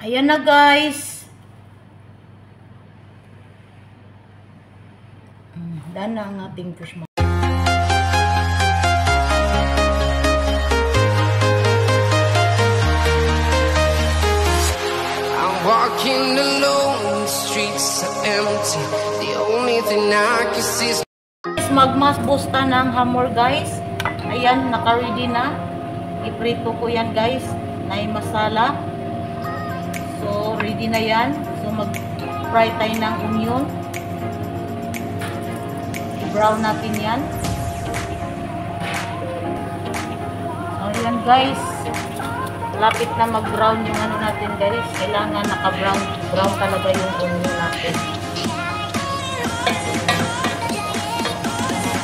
Ayan na guys. Done na ang ating fish mac. I'm walking alone, the streets are empty. The only thing I can see is Magmasbos ta ng hamor guys. Ayan, naka-ready na. Iprito ko yan guys. May masala. So, ready na yan. So, mag-fry tayo ng onion. I-brown natin yan. So, ayan guys. Lapit na mag-brown yung ano natin guys. Kailangan naka-brown talaga yung onion natin.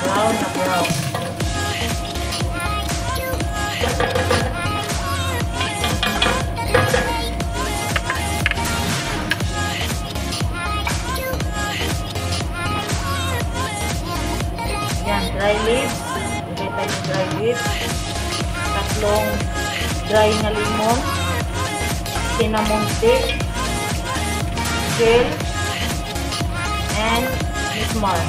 Brown na brown. Yan, dry leaves. Ilagay tayo ng dry leaves. Tatlong dry na limon. Cinnamon stick. Gel. And mismar.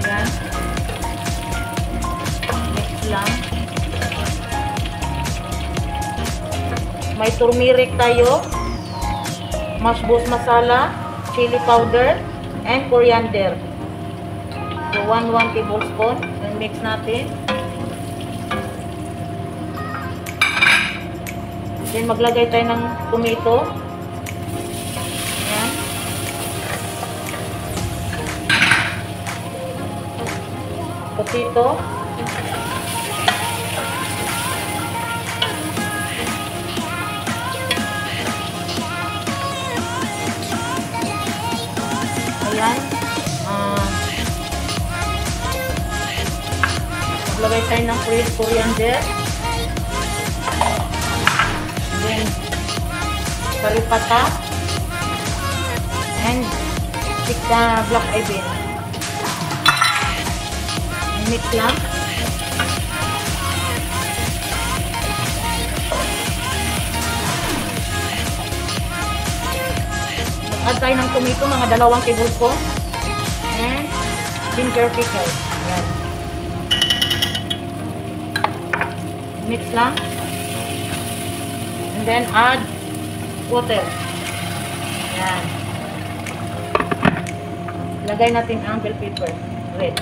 Yan. Mix lang. May turmeric tayo, masbos masala, chili powder, and coriander. So, 1 tablespoon. And mix natin. Then, maglagay tayo ng tomato. Ayan. Potato. Ayan. Maglagay tayo ng fresh coriander. Then, karipata. And black eye bean. Mix lang. Mag-add tayo ng tomato, mga 2 tablespoon. And ginger pickle. Ayan. Mix lang. And then add water. Ayan. Lagay natin ang bell pepper. Red.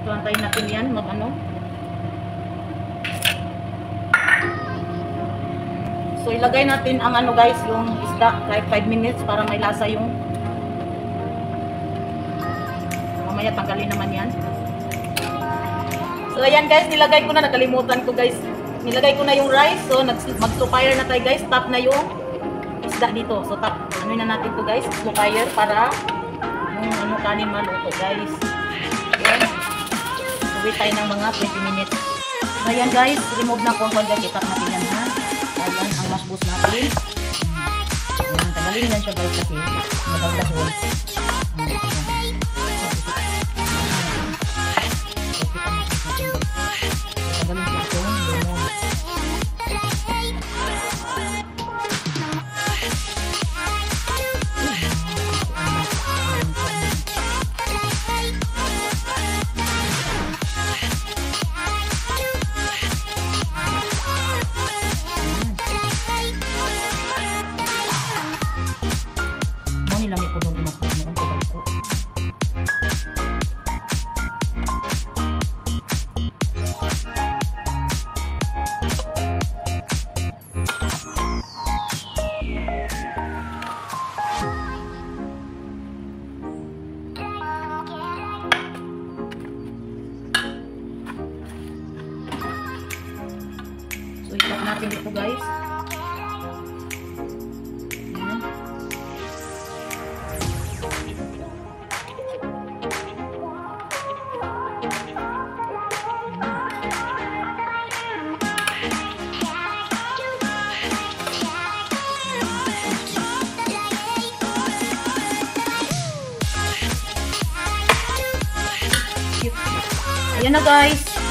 Tuwantayin natin yan. Mag-ano. So, ilagay natin ang ano guys, yung isda, like 5 minutes para may lasa yung mamaya tanggalin naman yan. So, ayan guys, nilagay ko na, nakalimutan ko guys. Nilagay ko na yung rice. So, mag-slow fire na tayo guys. Tap na yung isda dito. So, ano na natin to guys, slow fire para yung ano kanin maluto guys. Ayan. So, wait tayo ng mga 20 minutes. So, ayan guys, remove na ko ang kwan guys. Itap natin yan ha. Ayan, ang masbos natin. Ayan, tagalin lang siya guys kasi madagdahon. Lami ko doon umakot mo ang kapag ko. So, itap natin ito guys. Ayan na guys.